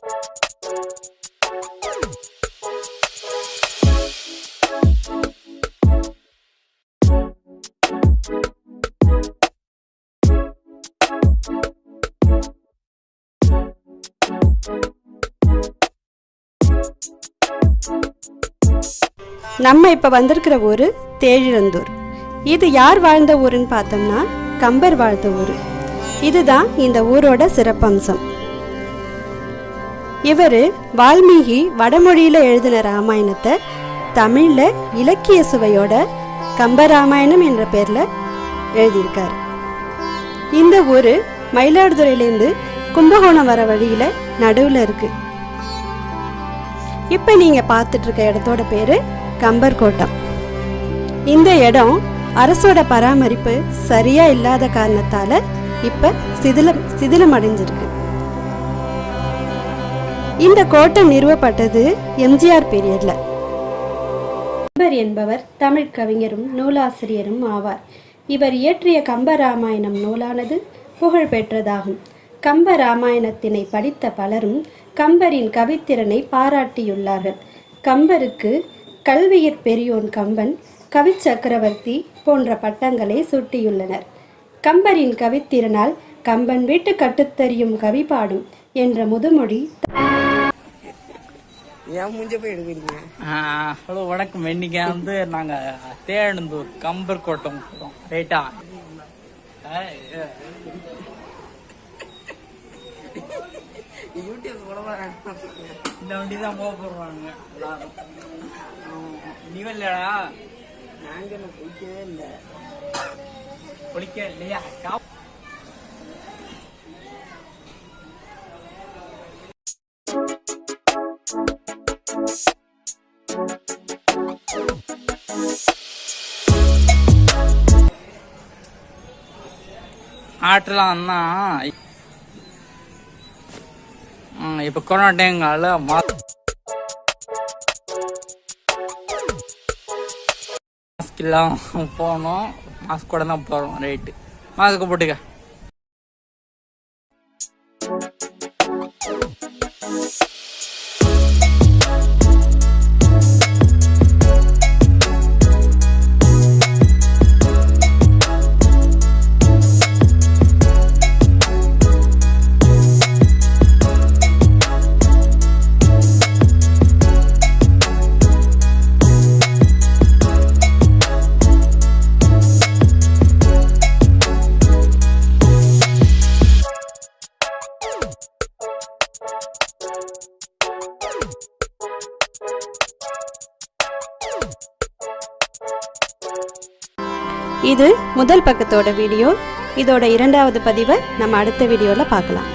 நம்ம இப்போ வந்திருக்கிற ஊர் தேழிழந்தூர். இது யார் வாழ்ந்த ஊருன்னு பார்த்தோம்னா கம்பர் வாழ்ந்த ஊர். இதுதான் இந்த ஊரோட சிறப்பம்சம். இவர் வால்மீகி வடமொழியில் எழுதின ராமாயணத்தை தமிழில் இலக்கிய சுவையோட கம்பராமாயணம் என்ற பேரில் எழுதியிருக்கார். இந்த ஊர் மயிலாடுதுறையிலேருந்து கும்பகோணம் வர வழியில் நடுவில் இருக்குது. இப்போ நீங்கள் பார்த்துட்டு இருக்க இடத்தோட பேர் கம்பர் கோட்டம். இந்த இடம் அரசோட பராமரிப்பு சரியா இல்லாத காரணத்தால இப்ப சிதிலம் அடைஞ்சிருக்கு. இந்த கோட்டம் நிறுவப்பட்டது எம்ஜிஆர் பீரியட்ல. கம்பர் என்பவர் தமிழ் கவிஞரும் நூலாசிரியரும் ஆவார். இவர் இயற்றிய கம்பராமாயணம் நூலானது புகழ் பெற்றதாகும். கம்பராமாயணத்தினை படித்த பலரும் கம்பரின் கவித்திறனை பாராட்டியுள்ளார்கள். கம்பருக்கு கல்வியற் பெரியோன் கம்பன், கவி சக்கரவர்த்தி போன்ற பட்டங்களை சூட்டியுள்ளனர். கம்பரின் கவித்திறனால் கம்பன் வீட்டு கட்டுத்தறியும் கவி பாடும் என்ற முதுமொழி. ஹலோ வணக்கம். இன்னைக்கு நாங்க தேழந்தூர் கம்பர் கோட்டம் ரைட்டா. இந்த வண்டி தான் போக போடுவாங்க எல்லாரும். நீ இல்லடா, நாங்க குளிக்கவே இல்லை. குளிக்க இல்லையா? ஆட்டலாம் தான். இப்போ கொரோனா டைம்னால மாஸ்க் இல்லாம போனோம். மாஸ்க் கூட தான் போகிறோம். ரைட்டு, மாஸ்க்கு போட்டுக்க. இது முதல் பக்கத்தோட வீடியோ. இதோட இரண்டாவது பதிவை நம்ம அடுத்த வீடியோவில் பார்க்கலாம்.